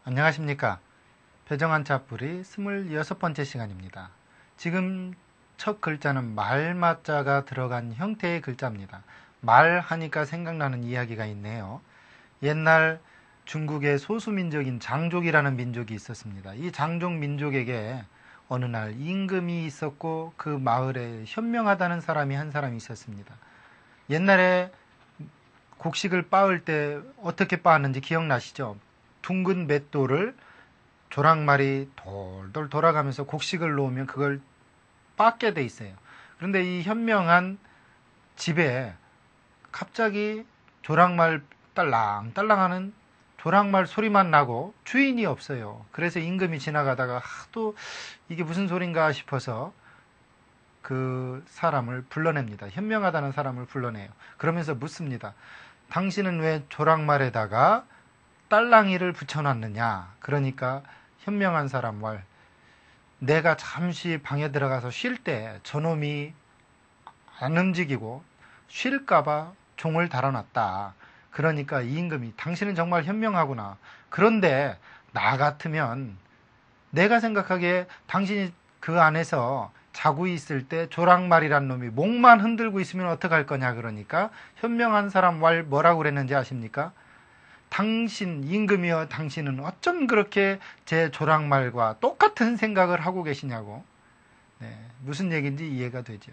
안녕하십니까. 배정한자뿌리 26번째 시간입니다. 지금 첫 글자는 말마자가 들어간 형태의 글자입니다. 말하니까 생각나는 이야기가 있네요. 옛날 중국의 소수민족인 장족이라는 민족이 있었습니다. 이 장족 민족에게 어느 날 임금이 있었고 그 마을에 현명하다는 사람이 한 사람이 있었습니다. 옛날에 곡식을 빻을 때 어떻게 빻았는지 기억나시죠? 둥근 맷돌을 조랑말이 돌돌 돌아가면서 곡식을 놓으면 그걸 빻게 돼 있어요. 그런데 이 현명한 집에 갑자기 조랑말 딸랑딸랑 하는 조랑말 소리만 나고 주인이 없어요. 그래서 임금이 지나가다가 하도 이게 무슨 소린가 싶어서 그 사람을 불러냅니다. 현명하다는 사람을 불러내요. 그러면서 묻습니다. 당신은 왜 조랑말에다가 딸랑이를 붙여놨느냐? 그러니까 현명한 사람 말, 내가 잠시 방에 들어가서 쉴 때 저놈이 안 움직이고 쉴까봐 종을 달아놨다. 그러니까 이 임금이 당신은 정말 현명하구나. 그런데 나 같으면 내가 생각하기에 당신이 그 안에서 자고 있을 때 조랑말이란 놈이 목만 흔들고 있으면 어떡할 거냐. 그러니까 현명한 사람 말 뭐라고 그랬는지 아십니까? 당신 임금이여 당신은 어쩜 그렇게 제 조랑말과 똑같은 생각을 하고 계시냐고. 무슨 얘기인지 이해가 되죠.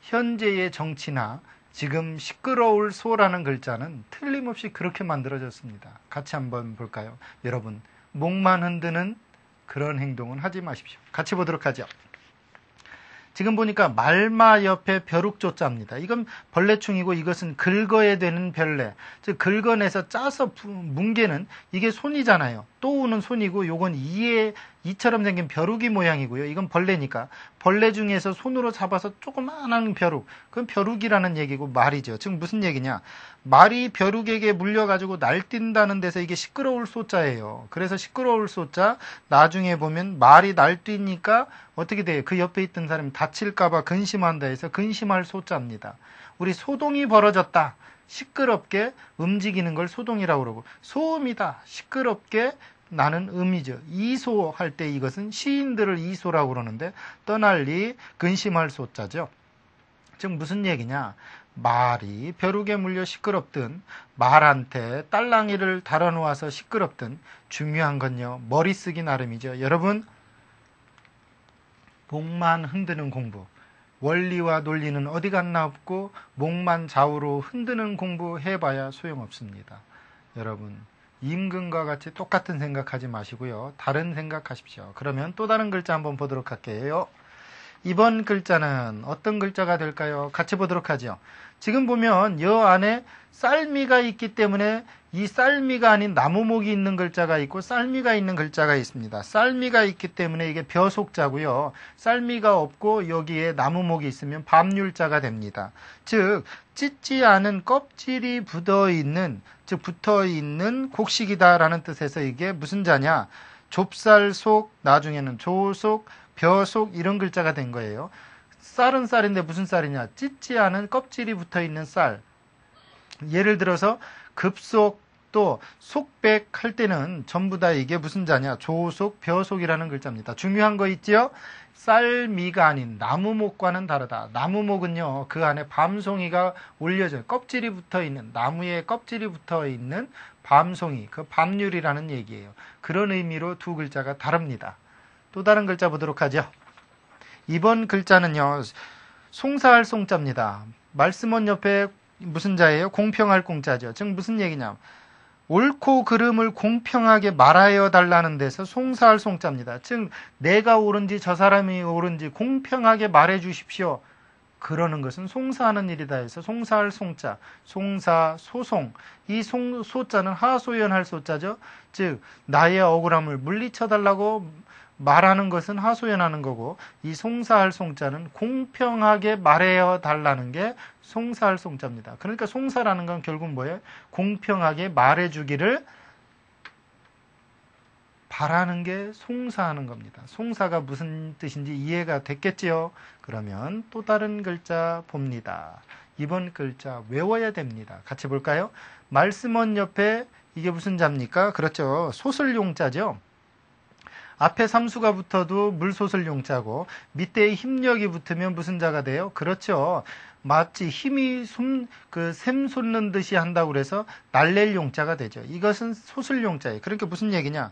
현재의 정치나 지금 시끄러울 소라는 글자는 틀림없이 그렇게 만들어졌습니다. 같이 한번 볼까요? 여러분, 목만 흔드는 그런 행동은 하지 마십시오. 같이 보도록 하죠. 지금 보니까 말마 옆에 벼룩조자입니다. 이건 벌레충이고 이것은 긁어야 되는 벌레. 즉 긁어내서 짜서 뭉개는 이게 손이잖아요. 또 우는 손이고 요건 이처럼 생긴 벼룩이 모양이고요. 이건 벌레니까. 벌레 중에서 손으로 잡아서 조그마한 벼룩. 그건 벼룩이라는 얘기고 말이죠. 지금 무슨 얘기냐. 말이 벼룩에게 물려가지고 날뛴다는 데서 이게 시끄러울 소자예요. 그래서 시끄러울 소자 나중에 보면 말이 날뛰니까 어떻게 돼요? 그 옆에 있던 사람이 다칠까봐 근심한다 해서 근심할 소자입니다. 우리 소동이 벌어졌다. 시끄럽게 움직이는 걸 소동이라고 그러고 소음이다. 시끄럽게 나는 음이죠. 이소할 때 이것은 시인들을 이소라고 그러는데 떠날리 근심할 소자죠. 즉 무슨 얘기냐. 말이 벼룩에 물려 시끄럽든 말한테 딸랑이를 달아놓아서 시끄럽든 중요한 건요. 머리 쓰기 나름이죠. 여러분 목만 흔드는 공부. 원리와 논리는 어디 갔나 없고 목만 좌우로 흔드는 공부 해봐야 소용없습니다. 여러분 임금과 같이 똑같은 생각하지 마시고요. 다른 생각하십시오. 그러면 또 다른 글자 한번 보도록 할게요. 이번 글자는 어떤 글자가 될까요? 같이 보도록 하죠. 지금 보면 이 안에 쌀미가 있기 때문에 이 쌀미가 아닌 나무목이 있는 글자가 있고 쌀미가 있는 글자가 있습니다. 쌀미가 있기 때문에 이게 벼속자고요. 쌀미가 없고 여기에 나무목이 있으면 밤률자가 됩니다. 즉 찢지 않은 껍질이 붙어있는 곡식이다라는 뜻에서 이게 무슨 자냐. 좁쌀 속, 나중에는 조속, 벼속 이런 글자가 된 거예요. 쌀은 쌀인데 무슨 쌀이냐. 찢지 않은 껍질이 붙어있는 쌀. 예를 들어서 급속 또 속백 할 때는 전부 다 이게 무슨 자냐. 조속, 벼속이라는 글자입니다. 중요한 거 있지요? 쌀미가 아닌 나무목과는 다르다. 나무목은요. 그 안에 밤송이가 올려져요. 껍질이 붙어있는 나무에 껍질이 붙어있는 밤송이. 그 밤률이라는 얘기예요. 그런 의미로 두 글자가 다릅니다. 또 다른 글자 보도록 하죠. 이번 글자는요. 송사할 송자입니다. 말씀원 옆에 무슨 자예요? 공평할 공자죠. 즉 무슨 얘기냐. 옳고 그름을 공평하게 말하여 달라는 데서 송사할 송자입니다. 즉 내가 옳은지 저 사람이 옳은지 공평하게 말해 주십시오. 그러는 것은 송사하는 일이다 해서 송사할 송자, 송사, 소송. 이 소자는 하소연할 소자죠. 즉 나의 억울함을 물리쳐달라고 말하는 것은 하소연하는 거고 이 송사할 송자는 공평하게 말해어 달라는 게 송사할 송자입니다. 그러니까 송사라는 건 결국 뭐예요? 공평하게 말해주기를 바라는 게 송사하는 겁니다. 송사가 무슨 뜻인지 이해가 됐겠지요? 그러면 또 다른 글자 봅니다. 이번 글자 외워야 됩니다. 같이 볼까요? 말씀원 옆에 이게 무슨 자입니까? 그렇죠. 소슬용자죠. 앞에 삼수가 붙어도 물소슬용자고 밑에 힘력이 붙으면 무슨 자가 돼요? 그렇죠. 마치 힘이 샘 솟는 듯이 한다고 그래서 날랠 용자가 되죠. 이것은 소슬용자예요. 그러니까 무슨 얘기냐?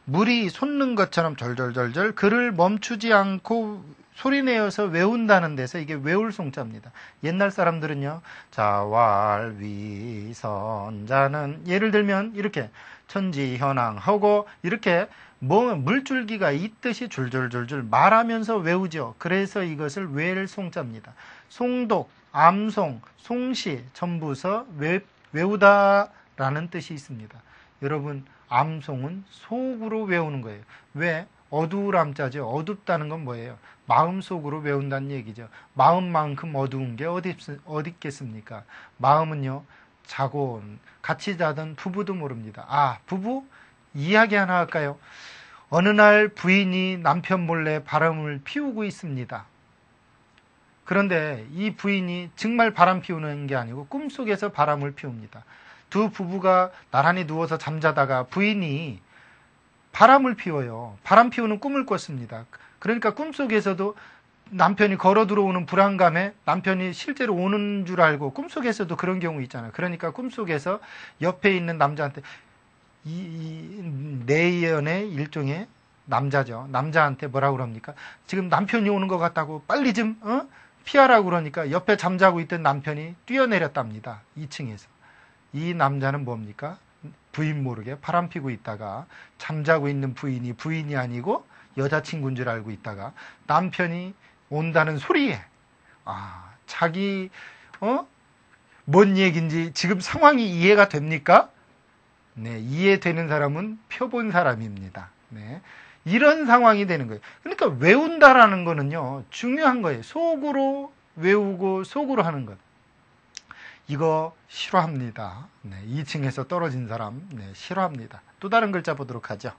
물이 솟는 것처럼 절절절절 글을 멈추지 않고 소리내어서 외운다는 데서 이게 외울 송자입니다. 옛날 사람들은요. 자왈위선자는 예를 들면 이렇게 천지현황하고 이렇게 물줄기가 있듯이 줄줄줄줄 말하면서 외우죠. 그래서 이것을 외를 송자입니다. 송독, 암송, 송시, 전부서 외우다라는 뜻이 있습니다. 여러분 암송은 속으로 외우는 거예요. 왜? 어두울암자죠. 어둡다는 건 뭐예요? 마음속으로 외운다는 얘기죠. 마음만큼 어두운 게 어디 있겠습니까? 마음은요. 자고 같이 자던 부부도 모릅니다. 아, 부부? 이야기 하나 할까요? 어느 날 부인이 남편 몰래 바람을 피우고 있습니다. 그런데 이 부인이 정말 바람 피우는 게 아니고 꿈속에서 바람을 피웁니다. 두 부부가 나란히 누워서 잠자다가 부인이 바람을 피워요. 바람 피우는 꿈을 꿨습니다. 그러니까 꿈속에서도 남편이 걸어 들어오는 불안감에 남편이 실제로 오는 줄 알고 꿈속에서도 그런 경우 있잖아요. 그러니까 꿈속에서 옆에 있는 남자한테 내연의 일종의 남자죠. 남자한테 뭐라고 그럽니까? 지금 남편이 오는 것 같다고 빨리 좀 피하라고 그러니까 옆에 잠자고 있던 남편이 뛰어내렸답니다. 2층에서. 이 남자는 뭡니까? 부인 모르게 바람 피고 있다가 잠자고 있는 부인이 아니고 여자친구인 줄 알고 있다가 남편이 온다는 소리에 자기 뭔 얘기인지 지금 상황이 이해가 됩니까? 네, 이해되는 사람은 표본 사람입니다. 네, 이런 상황이 되는 거예요. 그러니까 외운다라는 거는요 중요한 거예요. 속으로 외우고 속으로 하는 것. 이거 싫어합니다. 네, 2층에서 떨어진 사람 싫어합니다. 또 다른 글자 보도록 하죠.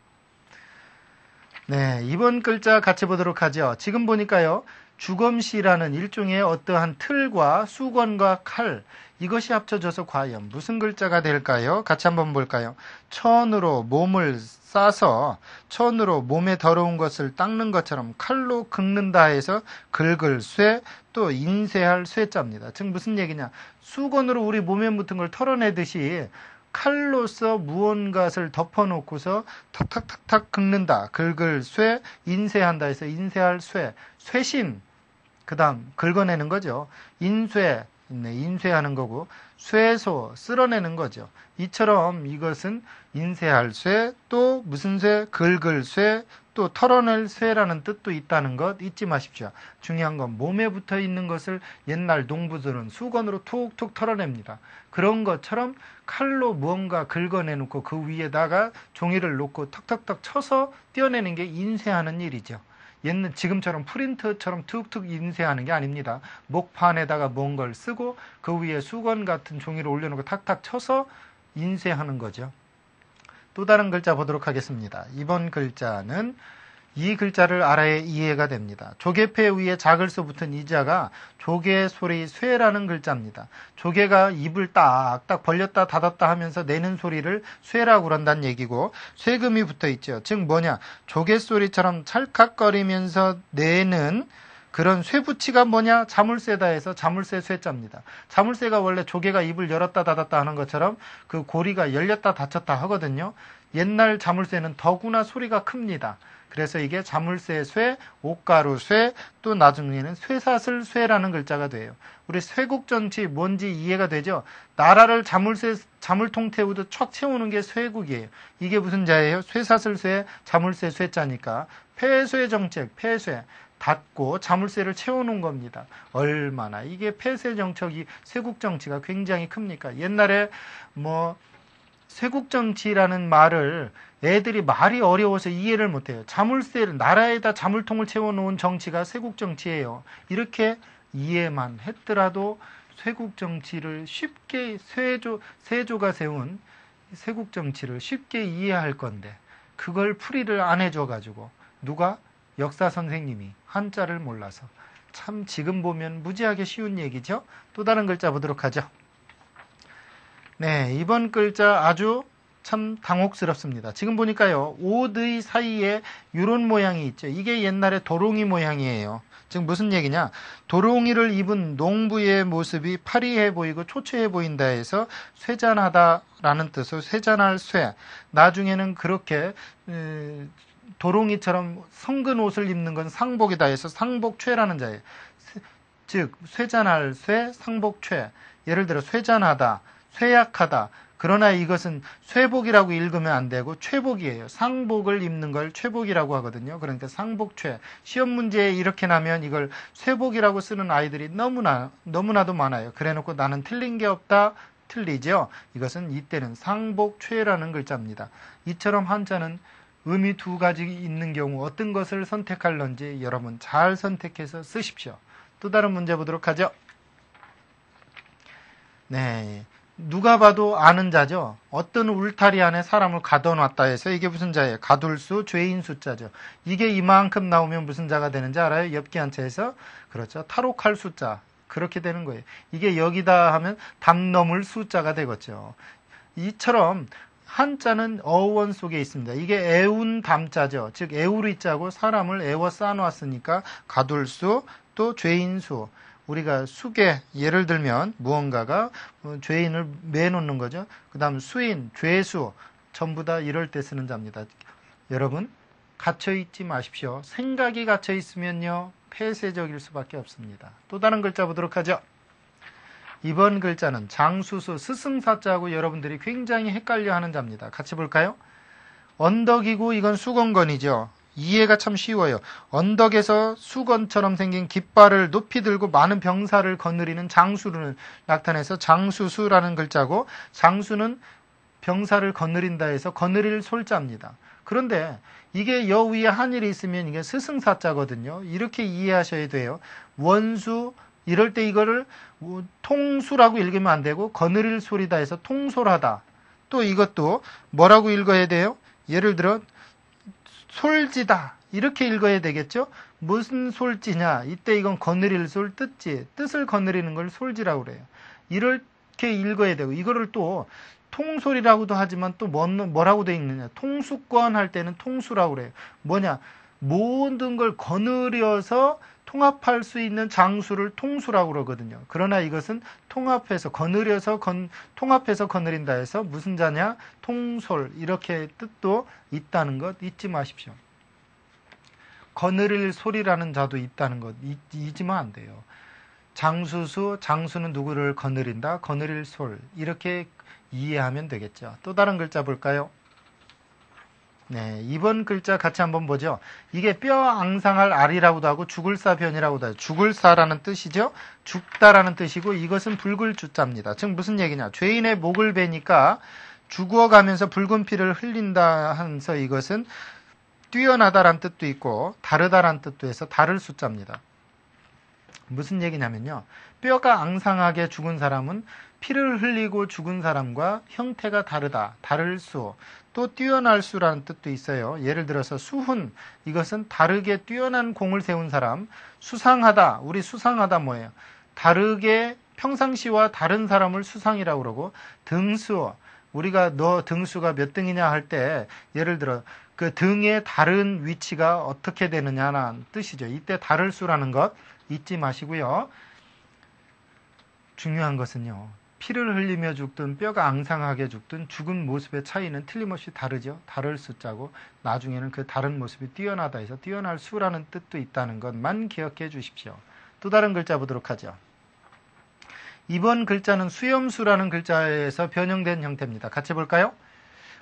네, 이번 글자 같이 보도록 하죠. 지금 보니까요. 주검시라는 일종의 어떠한 틀과 수건과 칼 이것이 합쳐져서 과연 무슨 글자가 될까요? 같이 한번 볼까요? 천으로 몸을 싸서 천으로 몸에 더러운 것을 닦는 것처럼 칼로 긁는다 해서 긁을 쇠 또 인쇄할 쇠자입니다. 즉 무슨 얘기냐? 수건으로 우리 몸에 묻은 걸 털어내듯이 칼로서 무언가를 덮어놓고서 탁탁탁탁 긁는다. 긁을 쇠, 인쇄한다 해서 인쇄할 쇠, 쇠신, 그 다음 긁어내는 거죠. 인쇄, 인쇄하는 거고 쇠소, 쓸어내는 거죠. 이처럼 이것은 인쇄할 쇠, 또 무슨 쇠, 긁을 쇠, 또 털어낼 쇠라는 뜻도 있다는 것 잊지 마십시오. 중요한 건 몸에 붙어 있는 것을 옛날 농부들은 수건으로 툭툭 털어냅니다. 그런 것처럼 칼로 무언가 긁어내놓고 그 위에다가 종이를 놓고 턱턱턱 쳐서 떼어내는 게 인쇄하는 일이죠. 지금처럼 프린터처럼 툭툭 인쇄하는 게 아닙니다. 목판에다가 뭔가를 쓰고 그 위에 수건 같은 종이를 올려놓고 탁탁 쳐서 인쇄하는 거죠. 또 다른 글자 보도록 하겠습니다. 이번 글자는 이 글자를 알아야 이해가 됩니다. 조개패 위에 작을서 붙은 이 자가 조개 소리 쇠라는 글자입니다. 조개가 입을 딱딱 벌렸다 닫았다 하면서 내는 소리를 쇠라고 그런다는 얘기고 쇠금이 붙어 있죠. 즉 뭐냐? 조개 소리처럼 찰칵거리면서 내는 그런 쇠붙이가 뭐냐? 자물쇠다 해서 자물쇠 쇠자입니다. 자물쇠가 원래 조개가 입을 열었다 닫았다 하는 것처럼 그 고리가 열렸다 닫혔다 하거든요. 옛날 자물쇠는 더구나 소리가 큽니다. 그래서 이게 자물쇠 쇠, 옷가루 쇠, 또 나중에는 쇠사슬 쇠라는 글자가 돼요. 우리 쇠국정치 뭔지 이해가 되죠? 나라를 자물통 태우듯 촥 채우는 게 쇠국이에요. 이게 무슨 자예요? 쇠사슬 쇠, 자물쇠 쇠자니까 폐쇄 정책, 폐쇄. 닫고 자물쇠를 채워놓은 겁니다. 얼마나 이게 폐쇄 정책이 쇠국 정치가 굉장히 큽니까? 옛날에 쇠국 정치라는 말을 애들이 말이 어려워서 이해를 못해요. 자물쇠를 나라에다 자물통을 채워놓은 정치가 쇠국 정치예요. 이렇게 이해만 했더라도 쇠국 정치를 쉽게 세조가 세운 쇠국 정치를 쉽게 이해할 건데 그걸 풀이를 안 해줘가지고 누가? 역사 선생님이 한자를 몰라서 참 지금 보면 무지하게 쉬운 얘기죠. 또 다른 글자 보도록 하죠. 네, 이번 글자 아주 참 당혹스럽습니다. 지금 보니까요, 옷의 사이에 이런 모양이 있죠. 이게 옛날에 도롱이 모양이에요. 지금 무슨 얘기냐? 도롱이를 입은 농부의 모습이 파리해 보이고 초췌해 보인다 해서 쇠잔하다라는 뜻으로 쇠잔할 쇠. 나중에는 그렇게 도롱이처럼 성근 옷을 입는 건 상복이다 해서 상복최라는 자예요. 즉 쇠잔할 쇠, 상복최. 예를 들어 쇠잔하다, 쇠약하다. 그러나 이것은 쇠복이라고 읽으면 안 되고 최복이에요. 상복을 입는 걸 최복이라고 하거든요. 그러니까 상복최. 시험 문제에 이렇게 나면 이걸 쇠복이라고 쓰는 아이들이 너무나도 많아요. 그래놓고 나는 틀린 게 없다. 틀리죠. 이것은 이때는 상복최라는 글자입니다. 이처럼 한자는 의미 두 가지 있는 경우 어떤 것을 선택할런지 여러분 잘 선택해서 쓰십시오. 또 다른 문제 보도록 하죠. 네. 누가 봐도 아는 자죠. 어떤 울타리 안에 사람을 가둬놨다 해서 이게 무슨 자예요? 가둘수, 죄인수 자죠. 이게 이만큼 나오면 무슨 자가 되는지 알아요? 엽기 한자에서 그렇죠. 탈옥할 숫자. 그렇게 되는 거예요. 이게 여기다 하면 담 넘을 숫자가 되겠죠. 이처럼 한자는 어원 속에 있습니다. 이게 애운 담자죠. 즉 애우리 자고 사람을 애워 쌓아놨으니까 가둘수, 또 죄인수. 우리가 수계, 예를 들면 무언가가 죄인을 매놓는 거죠. 그 다음 수인, 죄수, 전부 다 이럴 때 쓰는 자입니다. 여러분, 갇혀있지 마십시오. 생각이 갇혀있으면요, 폐쇄적일 수밖에 없습니다. 또 다른 글자 보도록 하죠. 이번 글자는 장수수, 스승사자하고 여러분들이 굉장히 헷갈려하는 자입니다. 같이 볼까요? 언덕이고 이건 수건건이죠. 이해가 참 쉬워요. 언덕에서 수건처럼 생긴 깃발을 높이 들고 많은 병사를 거느리는 장수를 나타내서 장수수라는 글자고, 장수는 병사를 거느린다 해서 거느릴 솔자입니다. 그런데 이게 여 위에 한일이 있으면 이게 스승사자거든요. 이렇게 이해하셔야 돼요. 원수, 이럴 때 이거를 통수라고 읽으면 안 되고 거느릴 소리다 해서 통솔하다. 또 이것도 뭐라고 읽어야 돼요? 예를 들어 솔지다 이렇게 읽어야 되겠죠? 무슨 솔지냐? 이때 이건 거느릴 솔 뜻지. 뜻을 거느리는 걸 솔지라고 그래요. 이렇게 읽어야 되고, 이거를 또 통솔이라고도 하지만 또 뭐라고 돼 있느냐? 통수권 할 때는 통수라고 그래요. 뭐냐? 모든 걸 거느려서 통합할 수 있는 장수를 통수라고 그러거든요. 그러나 이것은 통합해서 통합해서 거느린다 해서 무슨 자냐? 통솔 이렇게 뜻도 있다는 것 잊지 마십시오. 거느릴 소리라는 자도 있다는 것 잊으면 안 돼요. 장수수, 장수는 누구를 거느린다? 거느릴 솔 이렇게 이해하면 되겠죠. 또 다른 글자 볼까요? 네, 이번 글자 같이 한번 보죠. 이게 뼈 앙상할 알이라고도 하고 죽을사 변이라고도 하죠. 죽을사라는 뜻이죠. 죽다라는 뜻이고 이것은 붉을 주자입니다. 즉 무슨 얘기냐? 죄인의 목을 베니까 죽어가면서 붉은 피를 흘린다 하면서 이것은 뛰어나다라는 뜻도 있고 다르다라는 뜻도 해서 다를 숫자입니다. 무슨 얘기냐면요. 뼈가 앙상하게 죽은 사람은 피를 흘리고 죽은 사람과 형태가 다르다. 다를 수. 또 뛰어날 수라는 뜻도 있어요. 예를 들어서 수훈. 이것은 다르게 뛰어난 공을 세운 사람. 수상하다. 우리 수상하다 뭐예요? 다르게 평상시와 다른 사람을 수상이라고 그러고 등수. 우리가 너 등수가 몇 등이냐 할 때 예를 들어 그 등의 다른 위치가 어떻게 되느냐는 뜻이죠. 이때 다를 수라는 것 잊지 마시고요. 중요한 것은요. 피를 흘리며 죽든 뼈가 앙상하게 죽든 죽은 모습의 차이는 틀림없이 다르죠. 다를 수자고 나중에는 그 다른 모습이 뛰어나다 해서 뛰어날 수라는 뜻도 있다는 것만 기억해 주십시오. 또 다른 글자 보도록 하죠. 이번 글자는 수염수라는 글자에서 변형된 형태입니다. 같이 볼까요?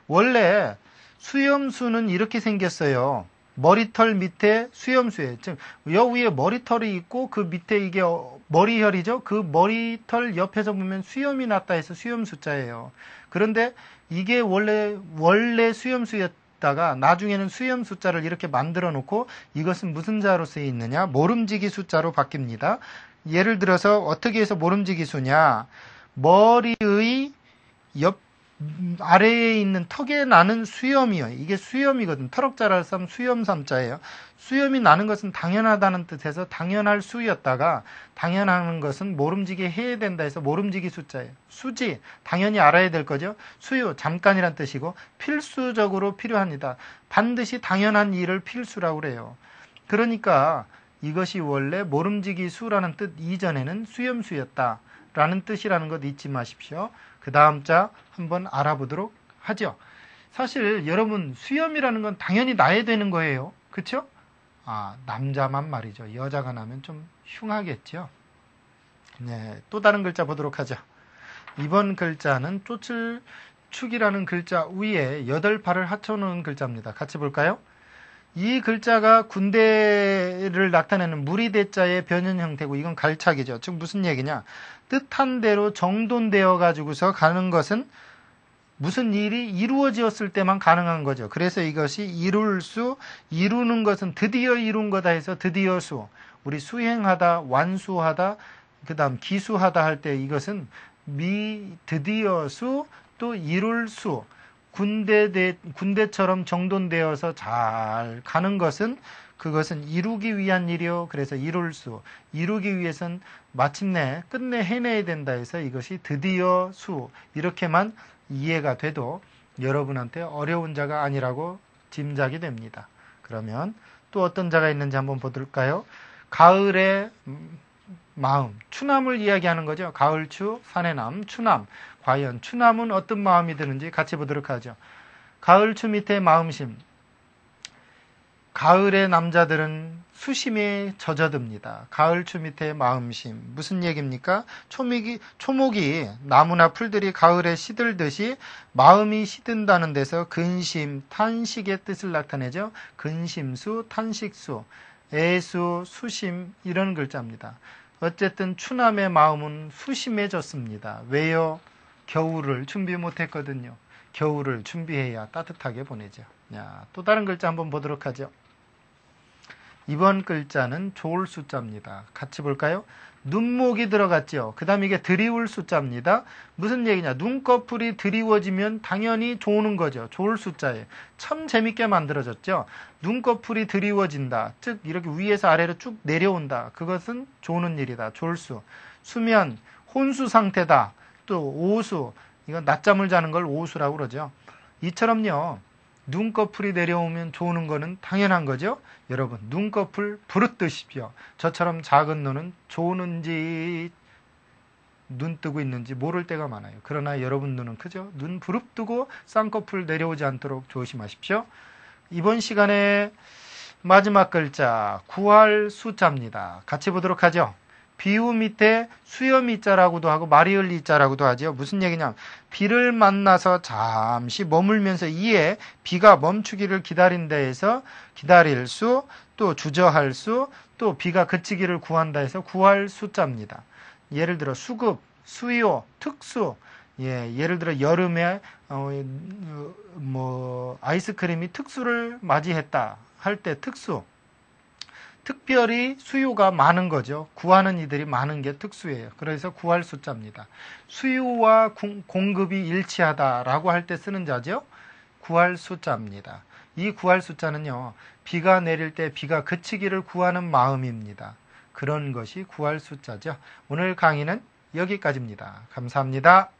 원래 수염수는 이렇게 생겼어요. 머리털 밑에 수염수예요. 즉, 여 위에 머리털이 있고 그 밑에 이게 머리혈이죠. 그 머리털 옆에서 보면 수염이 났다 해서 수염수자예요. 그런데 이게 원래 수염수였다가 나중에는 수염수자를 이렇게 만들어 놓고 이것은 무슨 자로 쓰여 있느냐? 모름지기 수자로 바뀝니다. 예를 들어서 어떻게 해서 모름지기 수냐? 머리의 아래에 있는 턱에 나는 수염이요. 이게 수염이거든. 터럭자랄 쌈 수염 삼자예요. 수염이 나는 것은 당연하다는 뜻에서 당연할 수였다가 당연하는 것은 모름지기 해야 된다 해서 모름지기 수자예요. 수지 당연히 알아야 될 거죠. 수요 잠깐이란 뜻이고 필수적으로 필요합니다. 반드시 당연한 일을 필수라고 그래요. 그러니까 이것이 원래 모름지기 수라는 뜻 이전에는 수염수였다라는 뜻이라는 것 잊지 마십시오. 그 다음 자 한번 알아보도록 하죠. 사실 여러분 수염이라는 건 당연히 나야 되는 거예요. 그렇죠? 남자만 말이죠. 여자가 나면 좀 흉하겠죠. 네, 또 다른 글자 보도록 하죠. 이번 글자는 쫓을 축이라는 글자 위에 8팔을 합쳐놓은 글자입니다. 같이 볼까요? 이 글자가 군대를 나타내는 무리대자의 변형 형태고 이건 갈착이죠. 즉 무슨 얘기냐? 뜻한 대로 정돈되어 가지고서 가는 것은 무슨 일이 이루어졌을 때만 가능한 거죠. 그래서 이것이 이룰 수, 이루는 것은 드디어 이룬 거다 해서 드디어 수. 우리 수행하다, 완수하다, 그 다음 기수하다 할 때 이것은 드디어 수, 또 이룰 수. 군대처럼 정돈되어서 잘 가는 것은 그것은 이루기 위한 일이요. 그래서 이룰 수. 이루기 위해선 마침내 끝내 해내야 된다 해서 이것이 드디어 수. 이렇게만 이해가 돼도 여러분한테 어려운 자가 아니라고 짐작이 됩니다. 그러면 또 어떤 자가 있는지 한번 볼까요? 가을의 마음, 추남을 이야기하는 거죠. 가을추, 산해남, 추남. 과연 추남은 어떤 마음이 드는지 같이 보도록 하죠. 가을추 밑에 마음심. 가을의 남자들은 수심에 젖어듭니다. 가을추 밑에 마음심. 무슨 얘기입니까? 초목이 나무나 풀들이 가을에 시들듯이 마음이 시든다는 데서 근심, 탄식의 뜻을 나타내죠. 근심수, 탄식수, 애수, 수심 이런 글자입니다. 어쨌든 추남의 마음은 수심해졌습니다. 왜요? 겨울을 준비 못했거든요. 겨울을 준비해야 따뜻하게 보내죠. 또 다른 글자 한번 보도록 하죠. 이번 글자는 좋을 숫자입니다. 같이 볼까요? 눈목이 들어갔죠. 그 다음 이게 드리울 숫자입니다. 무슨 얘기냐? 눈꺼풀이 드리워지면 당연히 좋은 거죠. 좋을 숫자에. 참 재밌게 만들어졌죠. 눈꺼풀이 드리워진다. 즉 이렇게 위에서 아래로 쭉 내려온다. 그것은 좋은 일이다. 좋을 수. 수면, 혼수 상태다. 또 오수. 이건 낮잠을 자는 걸 오수라고 그러죠. 이처럼요. 눈꺼풀이 내려오면 좋은 거는 당연한 거죠. 여러분 눈꺼풀 부릅뜨십시오. 저처럼 작은 눈은 좋은지 눈 뜨고 있는지 모를 때가 많아요. 그러나 여러분 눈은 크죠. 눈 부릅뜨고 쌍꺼풀 내려오지 않도록 조심하십시오. 이번 시간에 마지막 글자 구할 숫자입니다. 같이 보도록 하죠. 비유 밑에 수염이자라고도 하고 마리을리자라고도 하죠. 무슨 얘기냐? 비를 만나서 잠시 머물면서 이에 비가 멈추기를 기다린다 해서 기다릴 수, 또 주저할 수, 또 비가 그치기를 구한다 해서 구할 숫자입니다. 예를 들어 수급, 수요, 특수. 예를 들어 여름에 아이스크림이 특수를 맞이했다 할 때 특수. 특별히 수요가 많은 거죠. 구하는 이들이 많은 게 특수예요. 그래서 구할 숫자입니다. 수요와 공급이 일치하다라고 할 때 쓰는 자죠. 구할 숫자입니다. 이 구할 숫자는요. 비가 내릴 때 비가 그치기를 구하는 마음입니다. 그런 것이 구할 숫자죠. 오늘 강의는 여기까지입니다. 감사합니다.